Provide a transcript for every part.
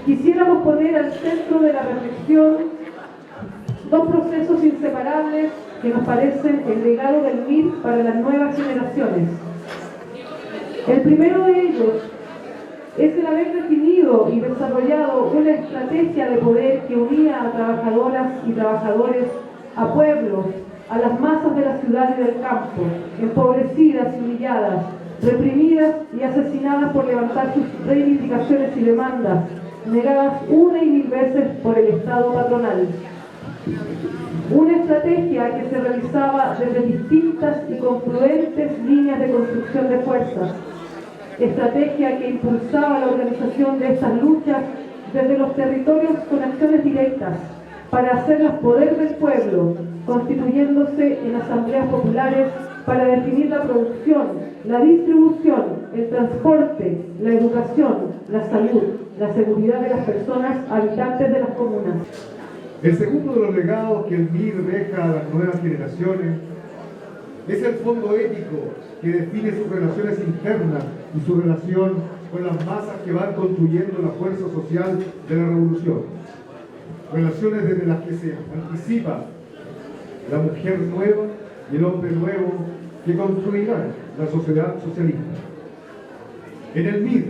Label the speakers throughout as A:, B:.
A: Quisiéramos poner al centro de la reflexión dos procesos inseparables que nos parecen el legado del MIR para las nuevas generaciones. El primero de ellos es el haber definido y desarrollado una estrategia de poder que unía a trabajadoras y trabajadores, a pueblos, a las masas de la ciudad y del campo, empobrecidas y humilladas, reprimidas y asesinadas por levantar sus reivindicaciones y demandas, negadas una y mil veces por el Estado patronal. Una estrategia que se realizaba desde distintas y confluentes líneas de construcción de fuerzas. Estrategia que impulsaba la organización de estas luchas desde los territorios con acciones directas para hacerlas poder del pueblo, constituyéndose en asambleas populares para definir la producción, la distribución, el transporte, la educación, la salud, la seguridad de las personas habitantes de las comunas.
B: El segundo de los legados que el MIR deja a las nuevas generaciones es el fondo ético que define sus relaciones internas y su relación con las masas que van construyendo la fuerza social de la revolución. Relaciones desde las que se anticipa la mujer nueva y el hombre nuevo que construirán la sociedad socialista. En el MIR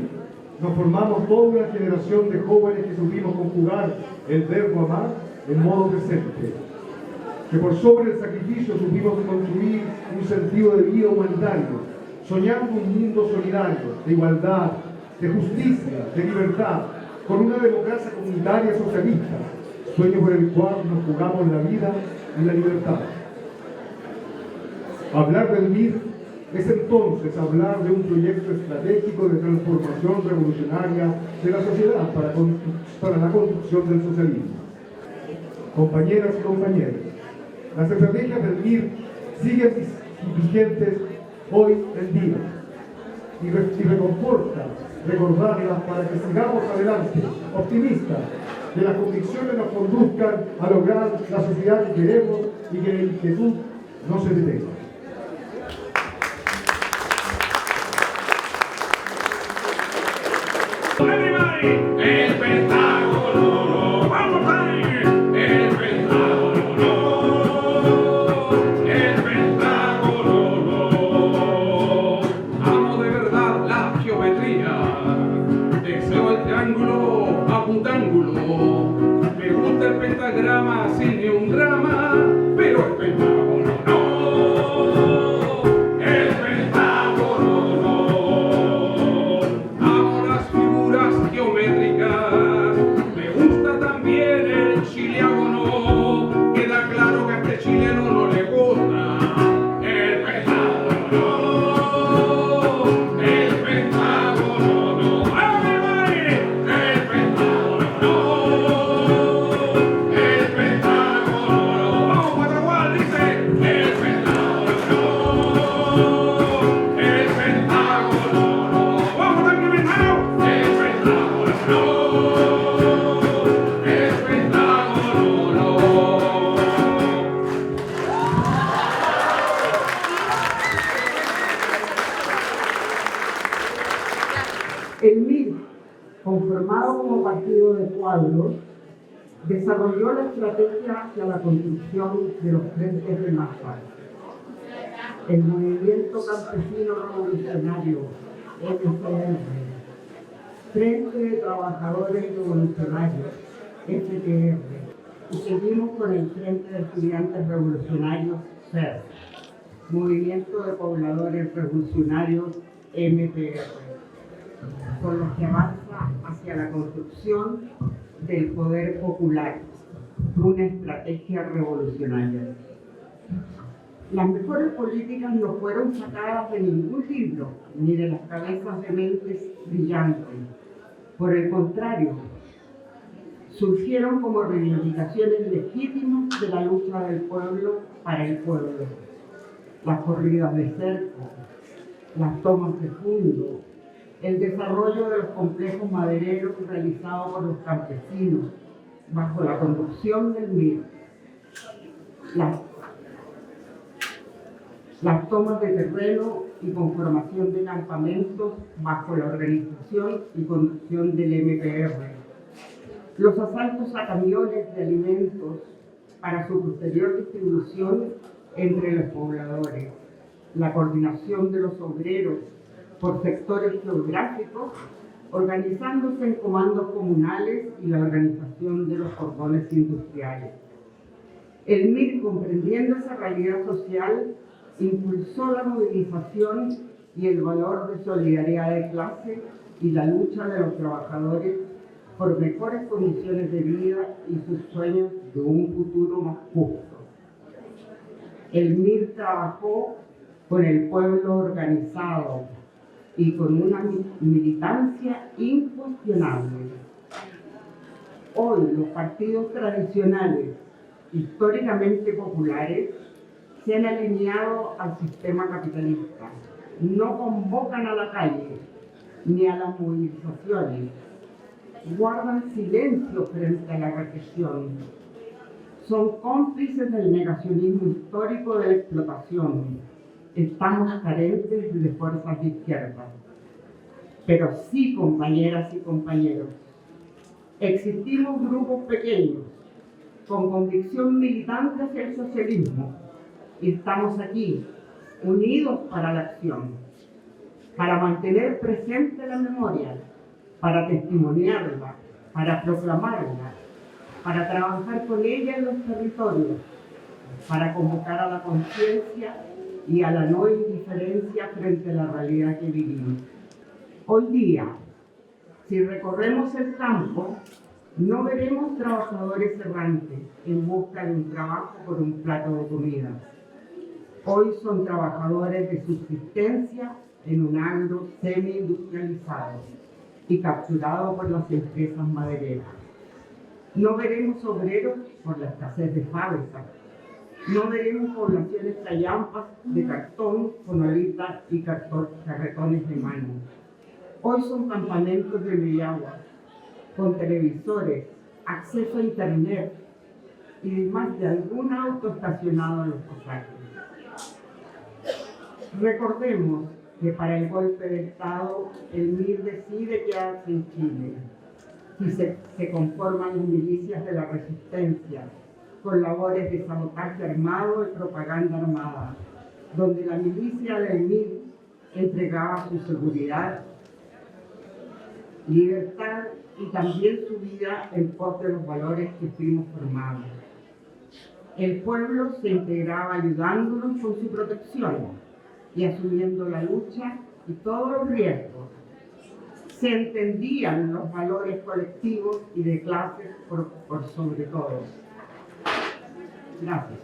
B: nos formamos toda una generación de jóvenes que supimos conjugar el verbo amar en modo presente, que por sobre el sacrificio supimos construir un sentido de vida humanitario, soñando un mundo solidario, de igualdad, de justicia, de libertad, con una democracia comunitaria socialista, sueño por el cual nos jugamos la vida y la libertad. Hablar del MIR es entonces hablar de un proyecto estratégico de transformación revolucionaria de la sociedad para la construcción del socialismo. Compañeras y compañeros, las estrategias del MIR siguen vigentes hoy en día y reconforta recordarlas para que sigamos adelante, optimistas, que las convicciones nos conduzcan a lograr la sociedad que queremos y que la inquietud no se detenga.
C: El Pentágono, vamos ahí, el Pentágono, el Pentágono. Amo de verdad la geometría, deseo el triángulo a puntángulo, me gusta el pentagrama sin ni un drama, pero el Pentágono no.
D: El MIR, conformado como partido de cuadros, desarrolló la estrategia hacia la construcción de los frentes de masa. El Movimiento Campesino Revolucionario, MCR, Frente de Trabajadores Revolucionarios, FTR, y seguimos con el Frente de Estudiantes Revolucionarios, FER, Movimiento de Pobladores Revolucionarios, MPR, con los que avanza hacia la construcción del poder popular, una estrategia revolucionaria. Las mejores políticas no fueron sacadas de ningún libro, ni de las cabezas de mentes brillantes. Por el contrario, surgieron como reivindicaciones legítimas de la lucha del pueblo para el pueblo. Las corridas de cerco, las tomas de fondo, el desarrollo de los complejos madereros realizados por los campesinos bajo la conducción del MIR, las tomas de terreno y conformación de campamentos bajo la organización y conducción del MPR, los asaltos a camiones de alimentos para su posterior distribución entre los pobladores, la coordinación de los obreros por sectores geográficos, organizándose en comandos comunales y la organización de los cordones industriales. El MIR, comprendiendo esa realidad social, impulsó la movilización y el valor de solidaridad de clase y la lucha de los trabajadores por mejores condiciones de vida y sus sueños de un futuro más justo. El MIR trabajó con el pueblo organizado y con una militancia incuestionable. Hoy los partidos tradicionales, históricamente populares, se han alineado al sistema capitalista. No convocan a la calle ni a las movilizaciones. Guardan silencio frente a la represión. Son cómplices del negacionismo histórico de la explotación. Estamos carentes de fuerzas de izquierda. Pero sí, compañeras y compañeros, existimos grupos pequeños con convicción militante hacia el socialismo. Y estamos aquí, unidos para la acción, para mantener presente la memoria, para testimoniarla, para proclamarla, para trabajar con ella en los territorios, para convocar a la conciencia y a la no indiferencia frente a la realidad que vivimos. Hoy día, si recorremos el campo, no veremos trabajadores errantes en busca de un trabajo por un plato de comida. Hoy son trabajadores de subsistencia en un agro semi-industrializado y capturado por las empresas madereras. No veremos obreros por la escasez de fábricas. No veremos poblaciones callampas de cartón, fonolitas y carretones de mano. Hoy son campamentos de Villagua, con televisores, acceso a internet y más de algún auto estacionado en los pasajes. Recordemos que para el golpe de Estado, el MIR decide quedarse en Chile. Si se conforman las milicias de la resistencia, con labores de sabotaje armado y propaganda armada, donde la milicia del MIR entregaba su seguridad, libertad y también su vida en pos de los valores que fuimos formados. El pueblo se integraba ayudándonos con su protección y asumiendo la lucha y todos los riesgos. Se entendían los valores colectivos y de clases por sobre todo. Gracias.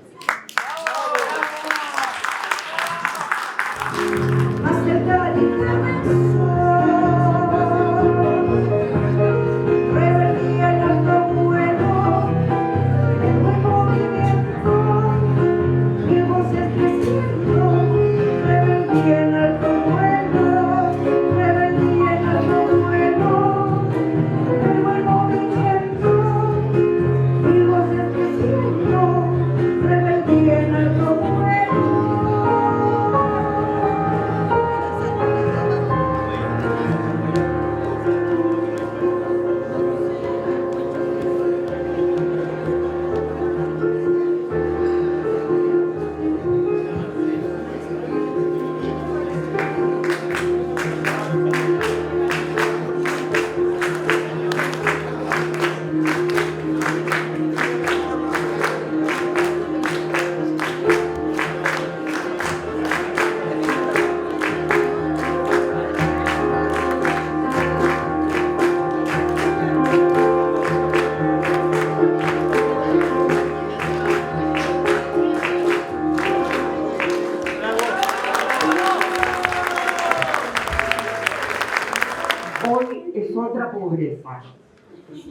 D: es otra pobreza.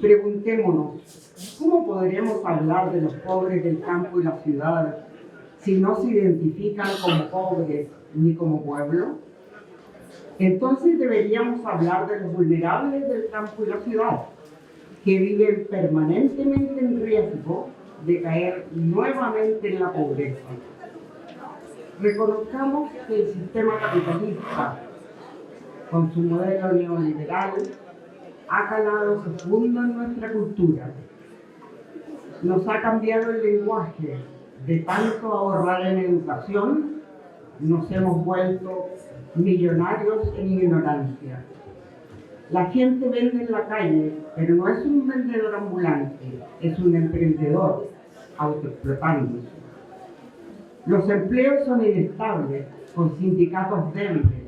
D: Preguntémonos, ¿cómo podremos hablar de los pobres del campo y la ciudad si no se identifican como pobres ni como pueblo? Entonces deberíamos hablar de los vulnerables del campo y la ciudad, que viven permanentemente en riesgo de caer nuevamente en la pobreza. Reconozcamos que el sistema capitalista, con su modelo neoliberal, ha calado profundo en nuestra cultura. Nos ha cambiado el lenguaje. De tanto ahorrar en educación, nos hemos vuelto millonarios en ignorancia. La gente vende en la calle, pero no es un vendedor ambulante, es un emprendedor autoexplotándose. Los empleos son inestables, con sindicatos débiles,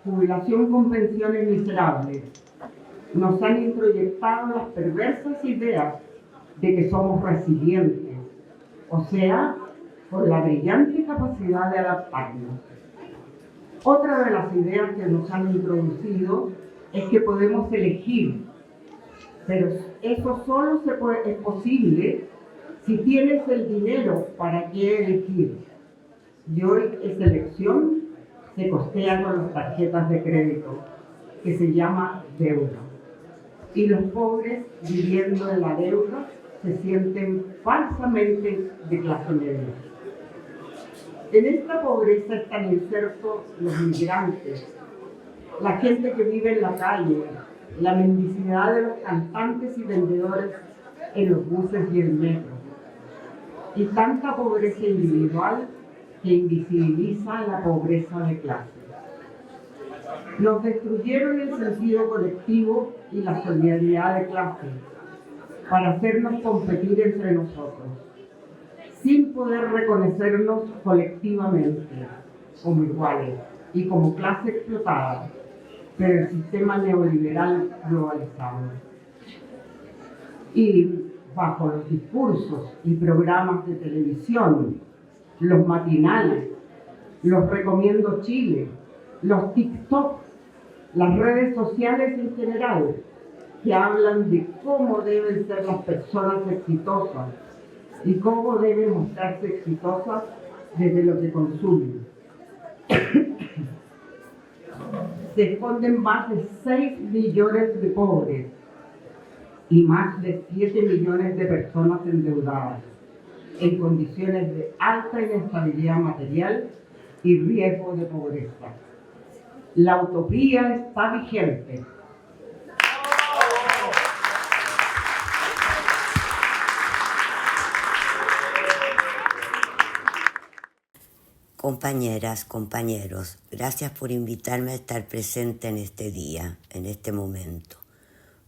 D: jubilación con pensiones miserables. Nos han introyectado las perversas ideas de que somos resilientes, o sea, con la brillante capacidad de adaptarnos. Otra de las ideas que nos han introducido es que podemos elegir, pero eso solo es posible si tienes el dinero para qué elegir. Y hoy esa elección se costea con las tarjetas de crédito, que se llama deuda. Y los pobres, viviendo en la deuda, se sienten falsamente de clase media. En esta pobreza están insertos los migrantes, la gente que vive en la calle, la mendicidad de los cantantes y vendedores en los buses y el metro, y tanta pobreza individual que invisibiliza la pobreza de clase. Nos destruyeron el sentido colectivo y la solidaridad de clase para hacernos competir entre nosotros, sin poder reconocernos colectivamente como iguales y como clase explotada, pero el sistema neoliberal globalizado. Y bajo los discursos y programas de televisión, los matinales, los Recomiendo Chile, los TikTok, las redes sociales en general, que hablan de cómo deben ser las personas exitosas y cómo deben mostrarse exitosas desde lo que consumen. Se esconden más de 6 millones de pobres y más de 7 millones de personas endeudadas, en condiciones de alta inestabilidad material y riesgo de pobreza. La utopía está vigente.
E: Compañeras, compañeros, gracias por invitarme a estar presente en este día, en este momento,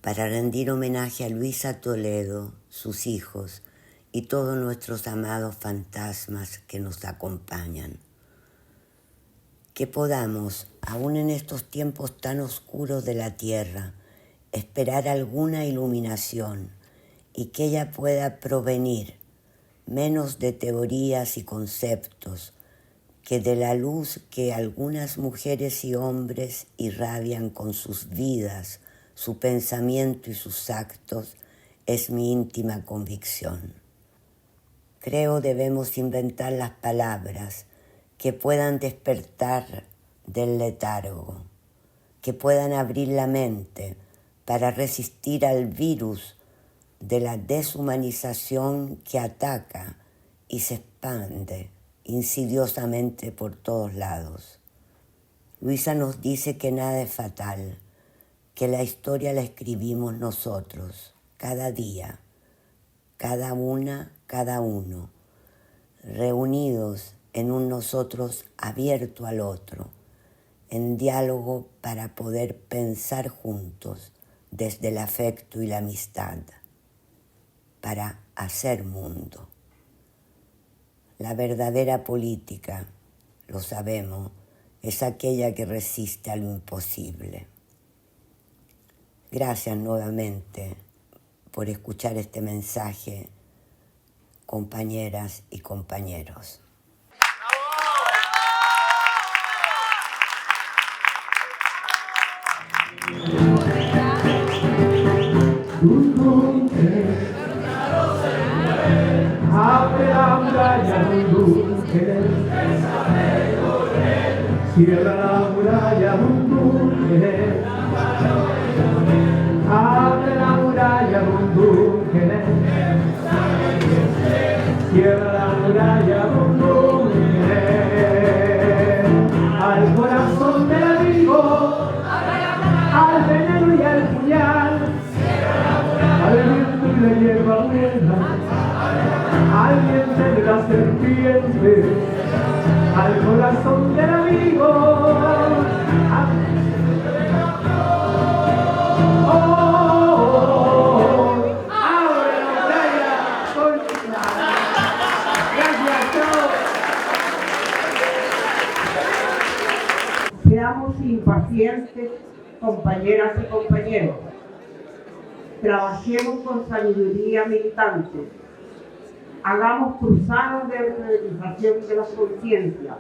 E: para rendir homenaje a Luisa Toledo, sus hijos y todos nuestros amados fantasmas que nos acompañan. Que podamos, aún en estos tiempos tan oscuros de la tierra, esperar alguna iluminación y que ella pueda provenir menos de teorías y conceptos que de la luz que algunas mujeres y hombres irradian con sus vidas, su pensamiento y sus actos, es mi íntima convicción. Creo debemos inventar las palabras que puedan despertar del letargo, que puedan abrir la mente para resistir al virus de la deshumanización que ataca y se expande insidiosamente por todos lados. Luisa nos dice que nada es fatal, que la historia la escribimos nosotros, cada día, cada una, cada uno, reunidos en un nosotros abierto al otro, en diálogo para poder pensar juntos desde el afecto y la amistad, para hacer mundo. La verdadera política, lo sabemos, es aquella que resiste a lo imposible. Gracias nuevamente por escuchar este mensaje, compañeras y compañeros.
F: ¡Bravo! Cierra la muralla, bum bum, abre la muralla, bum bum, cierra la muralla, bum bum, al corazón del amigo, al veneno y al puñal, al viento y la hierba buena, al diente de la serpiente, al corazón del amigo. ¡Abre la muralla! Gracias, chao.
D: Seamos impacientes, compañeras y compañeros. Trabajemos con sabiduría militante. Hagamos cruzadas de alfabetización de la conciencia.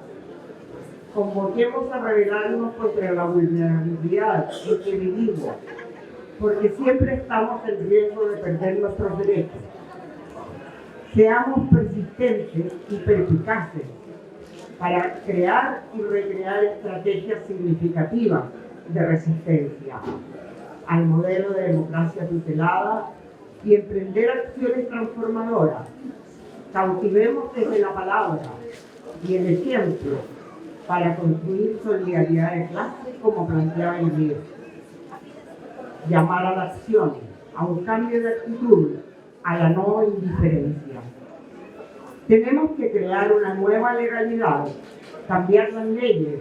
D: Convoquemos a rebelarnos contra la vulnerabilidad en que vivimos, porque siempre estamos en riesgo de perder nuestros derechos. Seamos persistentes y perspicaces para crear y recrear estrategias significativas de resistencia al modelo de democracia tutelada y emprender acciones transformadoras. Cautivemos desde la palabra y el ejemplo para construir solidaridad de clase como planteaba el MIR. Llamar a la acción, a un cambio de actitud, a la no indiferencia. Tenemos que crear una nueva legalidad, cambiar las leyes,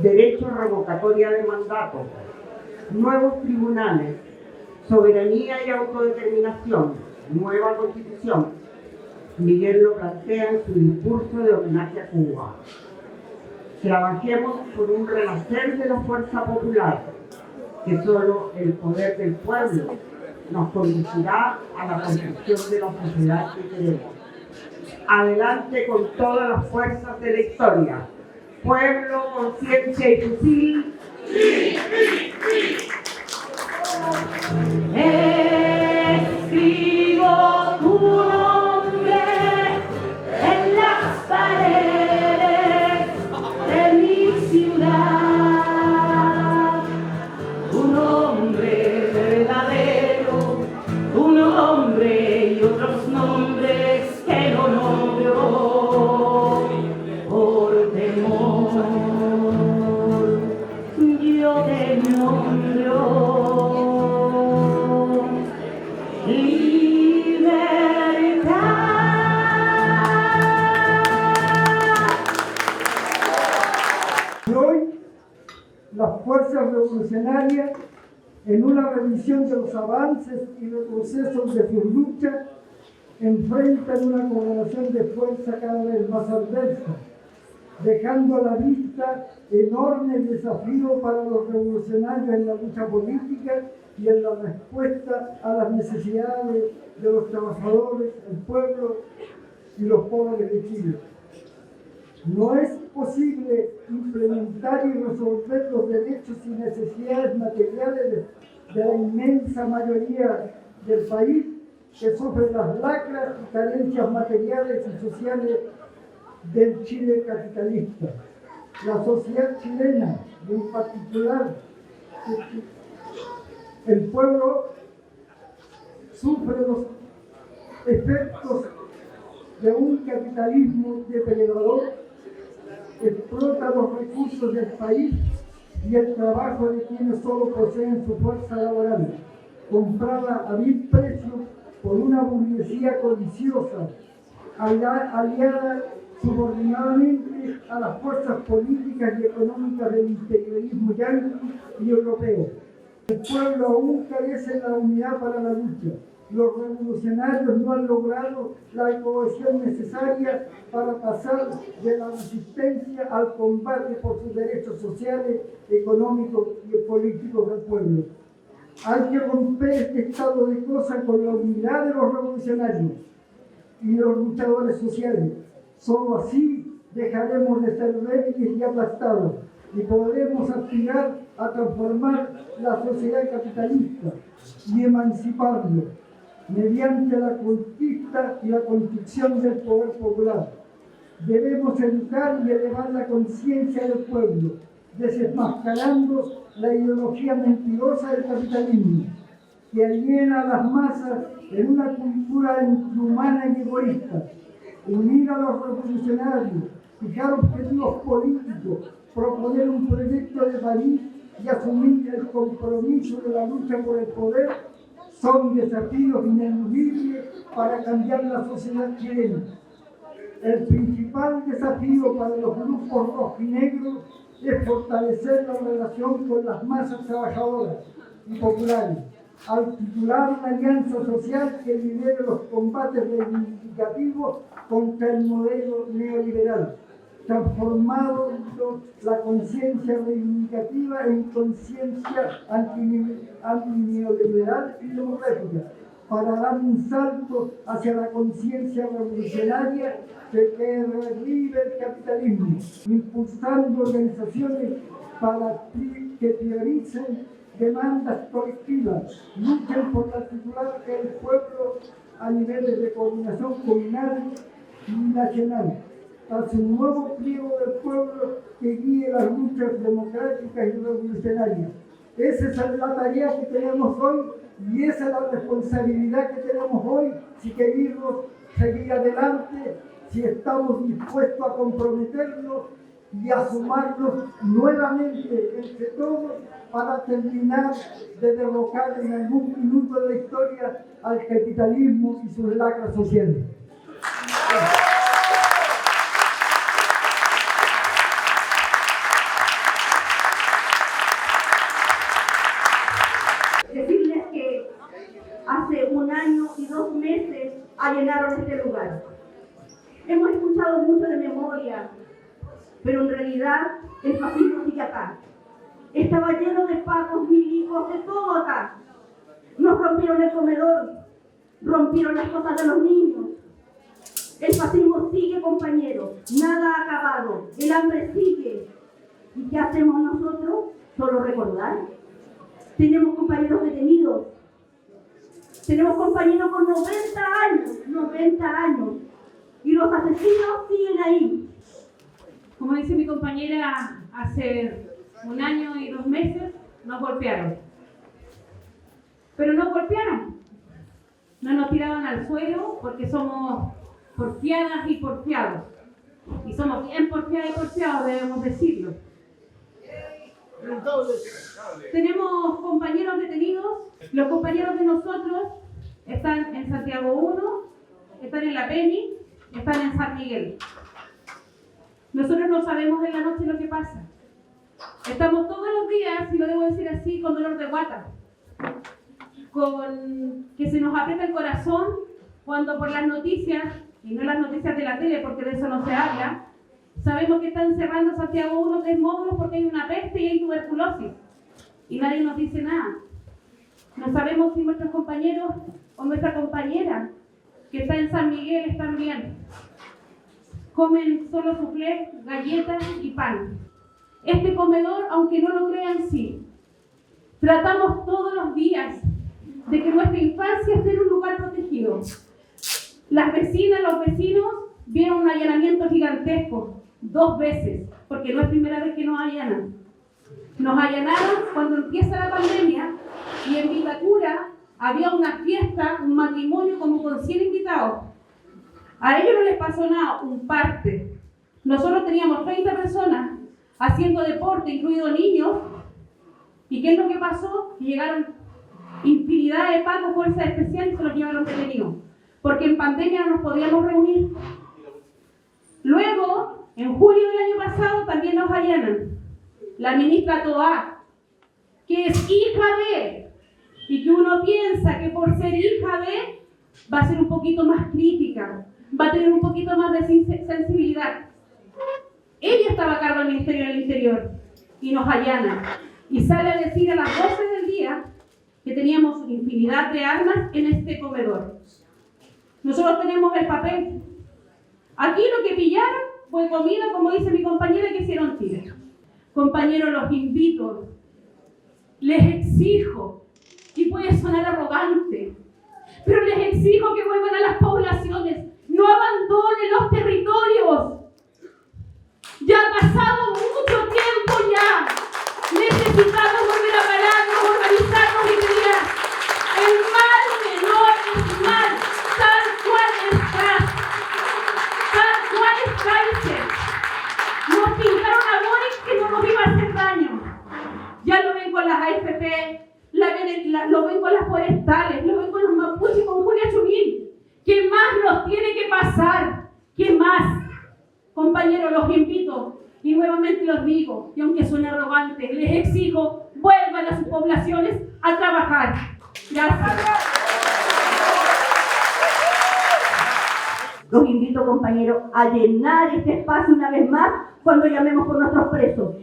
D: derecho a revocatoria de mandato, nuevos tribunales, soberanía y autodeterminación, nueva constitución. Miguel lo plantea en su discurso de homenaje a Cuba. Trabajemos por un renacer de la fuerza popular, que solo el poder del pueblo nos conducirá a la construcción de la sociedad que queremos. Adelante con todas las fuerzas de la historia. Pueblo, conciencia y fusil. ¡Sí, sí, sí!
G: Escribo tu nombre en las paredes de mi ciudad, tu nombre verdadero, tu nombre y otros nombres que no nombro por temor. Yo te nombro.
F: Las fuerzas revolucionarias, en una revisión de los avances y retrocesos de sus luchas, enfrentan una correlación de fuerza cada vez más adversa, dejando a la vista enormes desafíos para los revolucionarios en la lucha política y en la respuesta a las necesidades de los trabajadores, el pueblo y los pobres de Chile. No es posible implementar y resolver los derechos y necesidades materiales de la inmensa mayoría del país que sufre las lacras y carencias materiales y sociales del Chile capitalista. La sociedad chilena, y en particular el pueblo, sufre los efectos de un capitalismo depredador, explota los recursos del país y el trabajo de quienes solo poseen su fuerza laboral, comprada a vil precio por una burguesía codiciosa, aliada subordinadamente a las fuerzas políticas y económicas del imperialismo yanqui y europeo. El pueblo aún carece de la unidad para la lucha. Los revolucionarios no han logrado la cohesión necesaria para pasar de la resistencia al combate por sus derechos sociales, económicos y políticos del pueblo. Hay que romper este estado de cosas con la unidad de los revolucionarios y de los luchadores sociales. Solo así dejaremos de ser débiles y aplastados y podremos aspirar a transformar la sociedad capitalista y emanciparlo mediante la conquista y la construcción del poder popular. Debemos educar y elevar la conciencia del pueblo, desenmascarando la ideología mentirosa del capitalismo, que aliena a las masas en una cultura inhumana y egoísta. Unir a los revolucionarios, fijar objetivos políticos, proponer un proyecto de país y asumir el compromiso de la lucha por el poder son desafíos ineludibles para cambiar la sociedad chilena. El principal desafío para los grupos rojinegros es fortalecer la relación con las masas trabajadoras y populares, articular una alianza social que lidere los combates reivindicativos contra el modelo neoliberal, transformando la conciencia reivindicativa en conciencia antineoliberal y democrática, para dar un salto hacia la conciencia revolucionaria que derribe el capitalismo, impulsando organizaciones que prioricen demandas colectivas, luchen por articular el pueblo a niveles de coordinación comunal y nacional, hacia un nuevo pliego del pueblo que guíe las luchas democráticas y revolucionarias. Esa es la tarea que tenemos hoy y esa es la responsabilidad que tenemos hoy si queremos seguir adelante, si estamos dispuestos a comprometernos y a sumarnos nuevamente entre todos para terminar de derrocar en algún minuto de la historia al capitalismo y sus lacras sociales.
G: Decirles que hace 1 año y 2 meses allanaron este lugar. Hemos escuchado mucho de memoria, pero en realidad el fascismo sigue acá. Estaba lleno de pacos, milicos, de todo acá. Nos rompieron el comedor, rompieron las cosas de los niños. El fascismo sigue, compañeros, nada ha acabado, el hambre sigue. ¿Y qué hacemos nosotros? Solo recordar. Tenemos compañeros detenidos, tenemos compañeros con 90 años, y los asesinos siguen ahí.
H: Como dice mi compañera, hace 1 año y 2 meses nos golpearon. Pero nos golpearon. No nos tiraban al suelo porque somos porfiadas y porfiados. Y somos bien porfiadas y porfiados, debemos decirlo. Tenemos compañeros detenidos. Los compañeros de nosotros están en Santiago 1, están en La Peni, están en San Miguel. Nosotros no sabemos en la noche lo que pasa. Estamos todos los días, y lo debo decir así, con dolor de guata, con que se nos aprieta el corazón cuando por las noticias, y no las noticias de la tele porque de eso no se habla, sabemos que están cerrando Santiago 1 3 módulos porque hay una peste y hay tuberculosis. Y nadie nos dice nada. No sabemos si nuestros compañeros o nuestra compañera que está en San Miguel están bien. Comen solo soufflé, galletas y pan. Este comedor, aunque no lo crean, sí. Tratamos todos los días de que nuestra infancia esté en un lugar protegido. Las vecinas, los vecinos vieron un allanamiento gigantesco 2 veces, porque no es primera vez que nos allanan. Nos allanaron cuando empieza la pandemia y en Vitacura había una fiesta, un matrimonio como con 100 invitados. A ellos no les pasó nada, un parte. Nosotros teníamos 30 personas haciendo deporte, incluidos niños. ¿Y qué es lo que pasó? Que llegaron infinidad de pacos, fuerzas especiales y se los llevaron detenidos. Porque en pandemia no nos podíamos reunir. Luego, en julio del año pasado, también nos allanan. La ministra Toá, que es hija de, y que uno piensa que por ser hija de, va a ser un poquito más crítica, va a tener un poquito más de sensibilidad. Ella estaba a cargo del Ministerio del Interior y nos allana. Y sale a decir a las 12 del día que teníamos infinidad de armas en este comedor. Nosotros tenemos el papel. Aquí lo que pillaron fue comida, como dice mi compañera, que hicieron tiro. Compañeros, los invito, les exijo, y puede sonar arrogante, pero les exijo que vuelvan a las poblaciones, no abandonen los territorios. Ya ha pasado mucho tiempo ya. Necesitamos volver a pararnos, organizarnos y crear. El mal menor es mal, tal cual está. Tal cual es cáncer. Nos pintaron a Boris que no nos iba a hacer daño. Ya lo ven con las AFP, lo ven con las forestales, lo ven con los mapuches y con Julia Chumil. ¿Qué más nos tiene que pasar? ¿Qué más? Compañeros, los invito y nuevamente los digo, y aunque suene arrogante, les exijo, vuelvan a sus poblaciones a trabajar. Gracias.
G: Los invito, compañeros, a llenar este espacio una vez más cuando llamemos por nuestros presos.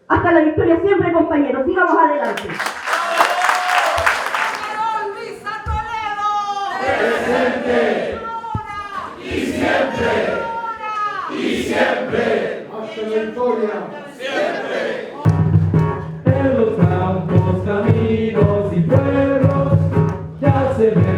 G: Hasta la victoria siempre, compañeros. Sigamos adelante.
I: Presente. Y siempre. Y siempre.
B: Hasta la victoria.
I: Siempre.
J: En los campos, caminos y pueblos ya se ve